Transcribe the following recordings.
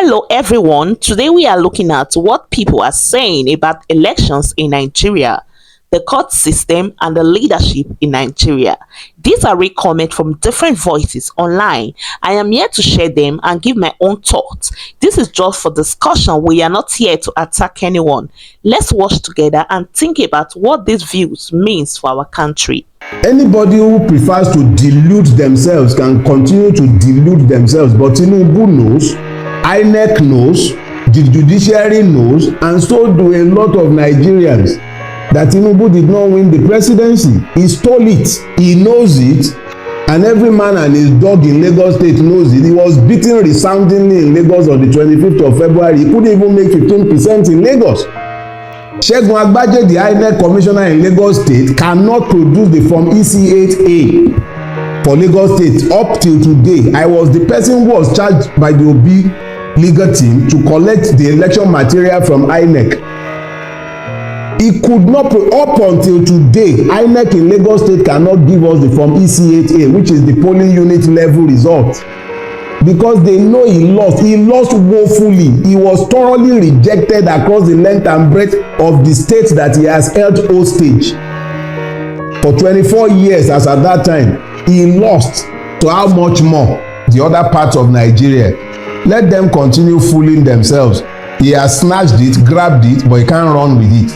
Hello everyone, today we are looking at what people are saying about elections in Nigeria, the court system and the leadership in Nigeria. These are real comments from different voices online. I am here to share them and give my own thoughts. This is just for discussion, we are not here to attack anyone. Let's watch together and think about what these views means for our country. Anybody who prefers to delude themselves can continue to delude themselves, but Tinubu knows, INEC knows, the Judiciary knows, and so do a lot of Nigerians, that Tinubu did not win the presidency. He stole it, he knows it, and every man and his dog in Lagos State knows it. He was beaten resoundingly in Lagos on the 25th of February. He couldn't even make 15% in Lagos. Segun Agbaje, the INEC commissioner in Lagos State, cannot produce the form EC8A for Lagos State up till today. I was the person who was charged by the Obi legal team to collect the election material from INEC. He could not, up until today, INEC in Lagos State cannot give us the form EC8A, which is the polling unit level result, because they know he lost. He lost woefully. He was thoroughly rejected across the length and breadth of the state that he has held hostage for 24 years. As at that time, he lost to how much more the other parts of Nigeria. Let them continue fooling themselves. He has snatched it, grabbed it, but he can't run with it.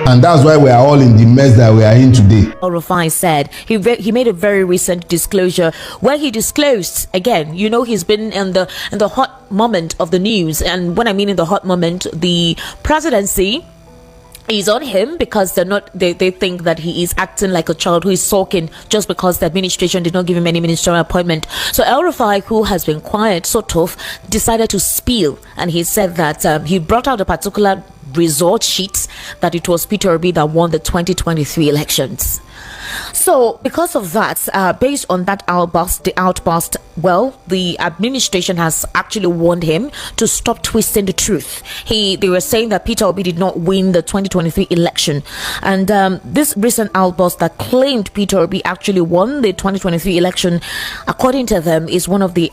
And that's why we are all in the mess that we are in today. El-Rufai said he made a very recent disclosure where he disclosed, again, you know, he's been in the hot moment of the news, and when I mean in the hot moment, the presidency is on him because they think that he is acting like a child who is sulking just because the administration did not give him any ministerial appointment. So El-Rufai, who has been quiet, sort of, decided to spill, and he said that he brought out a particular result sheet that it was Peter Obi that won the 2023 elections. So because of that, based on that outburst, well, the administration has actually warned him to stop twisting the truth. They were saying that Peter Obi did not win the 2023 election, and this recent outburst that claimed Peter Obi actually won the 2023 election, according to them, is one of the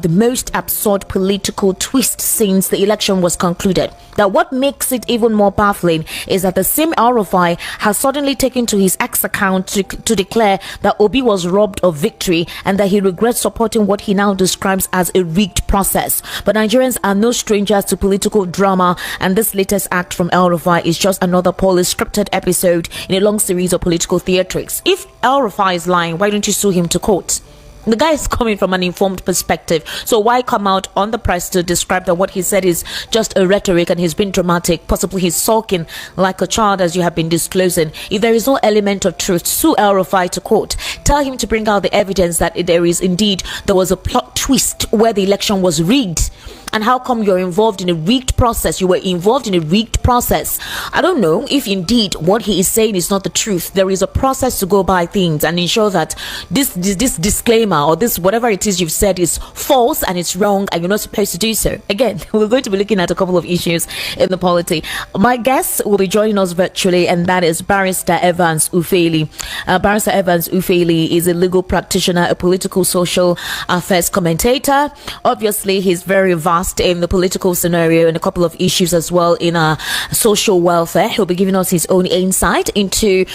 most absurd political twists since the election was concluded. That what makes it even more baffling is that the same El-Rufai has suddenly taken to his X account to declare that Obi was robbed of victory and that he regrets supporting what he now describes as a rigged process. But Nigerians are no strangers to political drama, and this latest act from El-Rufai is just another poorly scripted episode in a long series of political theatrics. If El-Rufai is lying, why don't you sue him to court? The guy is coming from an informed perspective, so why come out on the press to describe that what he said is just a rhetoric and he's been dramatic, possibly he's sulking like a child, as you have been disclosing? If there is no element of truth, sue El-Rufai to court. Tell him to bring out the evidence that there was a plot twist where the election was rigged. And how come you're involved in a rigged process? You were involved in a rigged process. I don't know if indeed what he is saying is not the truth. There is a process to go by things and ensure that this disclaimer or this whatever it is you've said is false and it's wrong and you're not supposed to do so. Again, we're going to be looking at a couple of issues in the polity. My guest will be joining us virtually, and that is Barrister Evans Ufeli. Barrister Evans Ufeli is a legal practitioner, a political social affairs commentator. Obviously, he's very vast in the political scenario and a couple of issues as well in social welfare. He'll be giving us his own insight into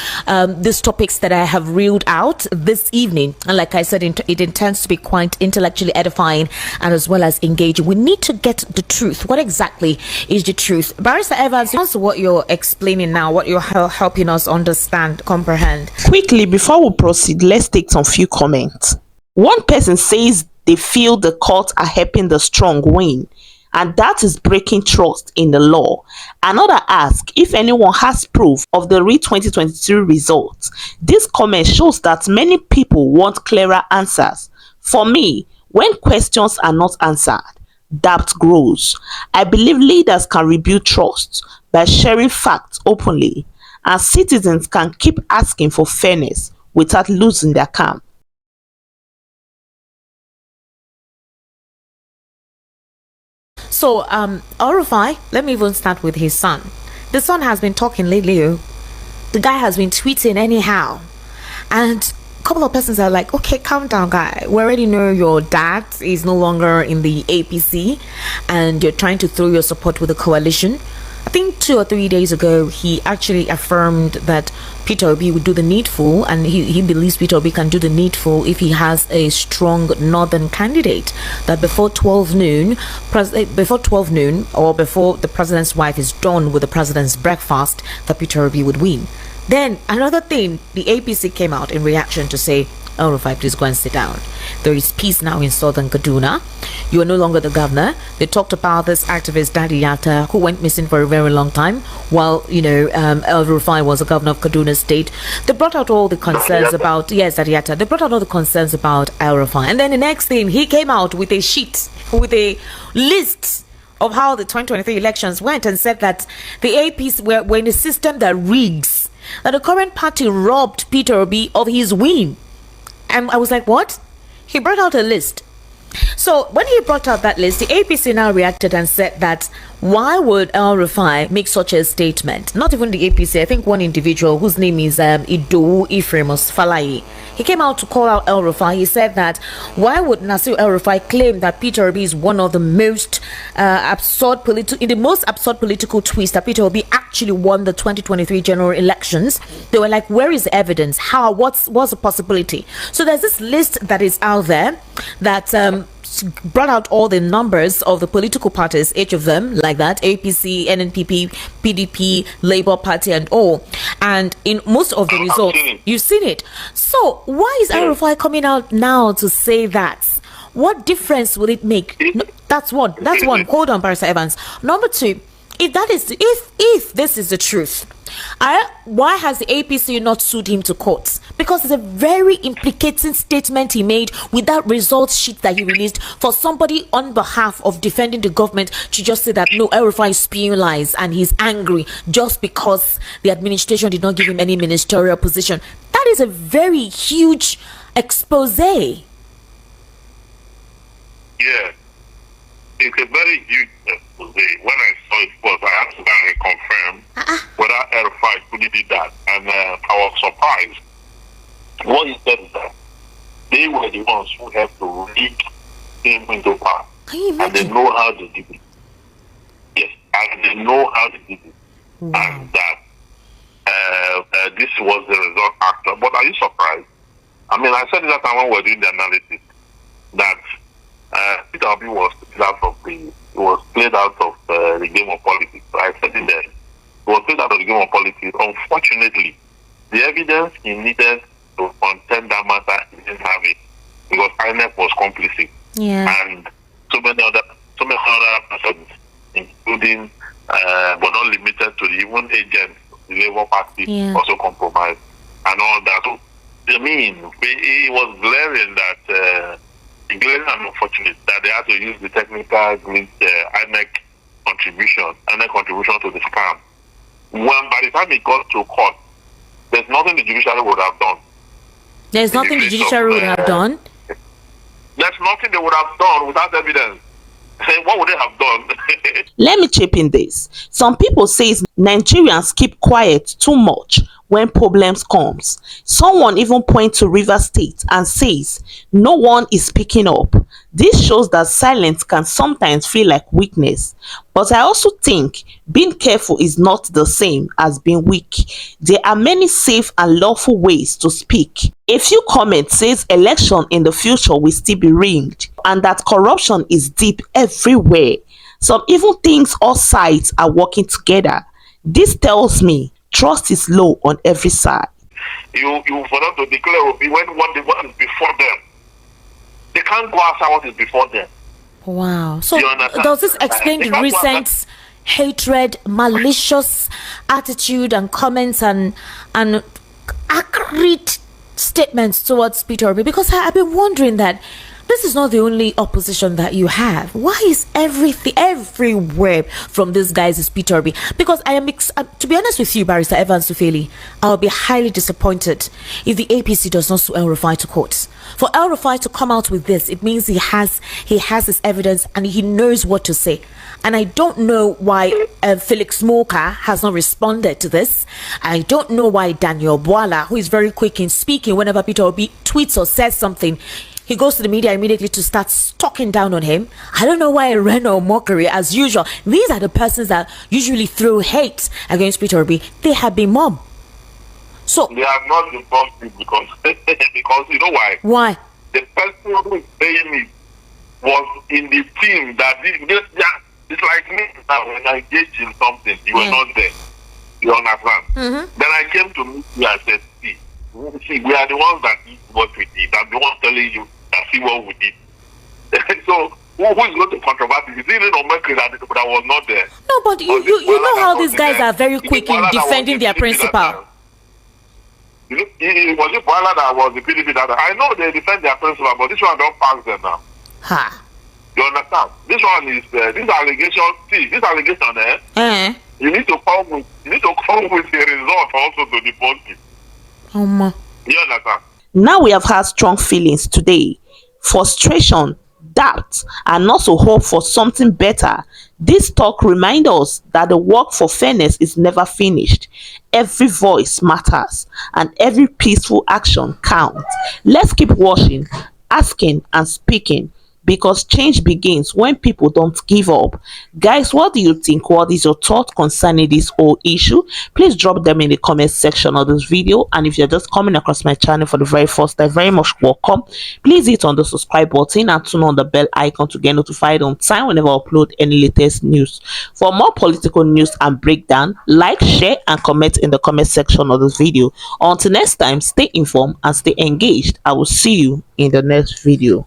these topics that I have reeled out this evening. And like I said, it intends to be quite intellectually edifying and as well as engaging. We need to get the truth. What exactly is the truth? Barrister Evans, answer what you're explaining now, what you're helping us understand, comprehend. Quickly, before we proceed, let's take some few comments. One person says they feel the courts are helping the strong win, and that is breaking trust in the law. Another asks if anyone has proof of the real 2022 results. This comment shows that many people want clearer answers. For me, when questions are not answered, doubt grows. I believe leaders can rebuild trust by sharing facts openly, and citizens can keep asking for fairness without losing their calm. So, El-Rufai, let me even start with his son. The son has been talking lately. The guy has been tweeting anyhow. And couple of persons are like, okay, calm down, guy. We already know your dad is no longer in the APC and you're trying to throw your support with the coalition. I think 2 or 3 days ago, he actually affirmed that Peter Obi would do the needful, and he believes Peter Obi can do the needful if he has a strong northern candidate. That before 12 noon, or before the president's wife is done with the president's breakfast, that Peter Obi would win. Then another thing, the APC came out in reaction to say, El-Rufai, please go and sit down. There is peace now in southern Kaduna. You are no longer the governor. They talked about this activist, Daddy Yatta, who went missing for a very long time while, El-Rufai was the governor of Kaduna State. They brought out all the concerns about, yes, Daddy Yatta. They brought out all the concerns about El-Rufai. And then the next thing, he came out with a sheet, with a list of how the 2023 elections went and said that the APC were in a system that rigs, that the current party robbed Peter Obi of his win. And I was like, what? He brought out a list. So when he brought out that list, the APC now reacted and said that why would El-Rufai make such a statement? Not even the APC. I think one individual whose name is Ido Ephraimos Falai. He came out to call out El-Rufai. He said that why would Nasir El-Rufai claim that Peter Obi is one of the most absurd political twist, that Peter Obi actually won the 2023 general elections? They were like, where is the evidence? How? What's the possibility? So there's this list that is out there that brought out all the numbers of the political parties, each of them, like that: APC, NNPP, PDP, Labour Party, and all. And in most of the results, you've seen it. So why is El-Rufai coming out now to say that? What difference will it make? No, that's one. Hold on, Barrister Evans. Number two, if this is the truth, why has the APC not sued him to court? Because it's a very implicating statement he made with that results sheet that he released for somebody on behalf of defending the government to just say that no, El-Rufai is spewing lies and he's angry just because the administration did not give him any ministerial position. That is a very huge expose. Yeah, it's a very huge expose. When I saw it first, I had to go and confirm whether El-Rufai truly did that, and I was surprised. What he said is that they were the ones who had to rig him into power, and they know how to do it. Yes, and they know how to do it, and that this was the result after. But are you surprised? I mean, I said it that time when we were doing the analysis that Peter Obi was played out of the game of politics. I said it there. He was played out of the game of politics. Unfortunately, the evidence he needed to contend that matter, he didn't have it because INEC was complicit. Yeah. And so many other persons, including but not limited to the even agents, the Labour Party also compromised and all that. So I mean, it was glaring that glaring and unfortunate that they had to use the technical INEC contribution to the scam. When by the time it got to court, there's nothing the judiciary would have done. There's nothing the judiciary would have done? There's nothing they would have done without evidence. What would they have done? Let me chip in this. Some people say Nigerians keep quiet too much when problems comes. Someone even points to Rivers State and says no one is speaking up. This shows that silence can sometimes feel like weakness. But I also think being careful is not the same as being weak. There are many safe and lawful ways to speak. A few comments says election in the future will still be rigged and that corruption is deep everywhere. Some even thinks all sides are working together. This tells me trust is low on every side. You for them to declare what is before them. They can't go outside what is before them. Wow. So does this explain the recent hatred, malicious attitude and comments and acrid statements towards Peter Obi? Because I've been wondering that this is not the only opposition that you have. Why is everything everywhere from these guys is Peter Obi? Because I am, to be honest with you, Barrister Evans Tufeli, I'll be highly disappointed if the APC does not sue El-Rufai to court. For El-Rufai to come out with this, it means he has his evidence and he knows what to say. And I don't know why Felix Moka has not responded to this. I don't know why Daniel Bwala, who is very quick in speaking, whenever Peter Obi tweets or says something, he goes to the media immediately to start talking down on him. I don't know why Reno Mockery, as usual. These are the persons that usually throw hate against Peter Obi. They have been mobbed. So they have not informed me because you know why? Why? The person who is saying it was in the team that it's like me now. When I engage in something, you were not there. You understand? Mm-hmm. Then I came to meet you and said, see, we are the ones that did what we did. I'm the one telling you that see what we did. So who is going to controverse it? Is it on Mercury that was not there? No, but you know how these guys are very quick in defending their principal. It was it Boala that was the PDP that I know they defend their principal, but this one don't pass them now. Ha. You understand? This one is this allegation. See, this allegation, you need to come with a result also to deport it. You understand? Now we have had strong feelings today, frustration, doubt, and also hope for something better. This talk reminds us that the work for fairness is never finished. Every voice matters and every peaceful action counts. Let's keep watching, asking, and speaking, because change begins when people don't give up. Guys, what do you think? What is your thought concerning this whole issue? Please drop them in the comment section of this video. And if you're just coming across my channel for the very first time, very much welcome. Please hit on the subscribe button and turn on the bell icon to get notified on time whenever I upload any latest news. For more political news and breakdown, like, share, and comment in the comment section of this video. Until next time, stay informed and stay engaged. I will see you in the next video.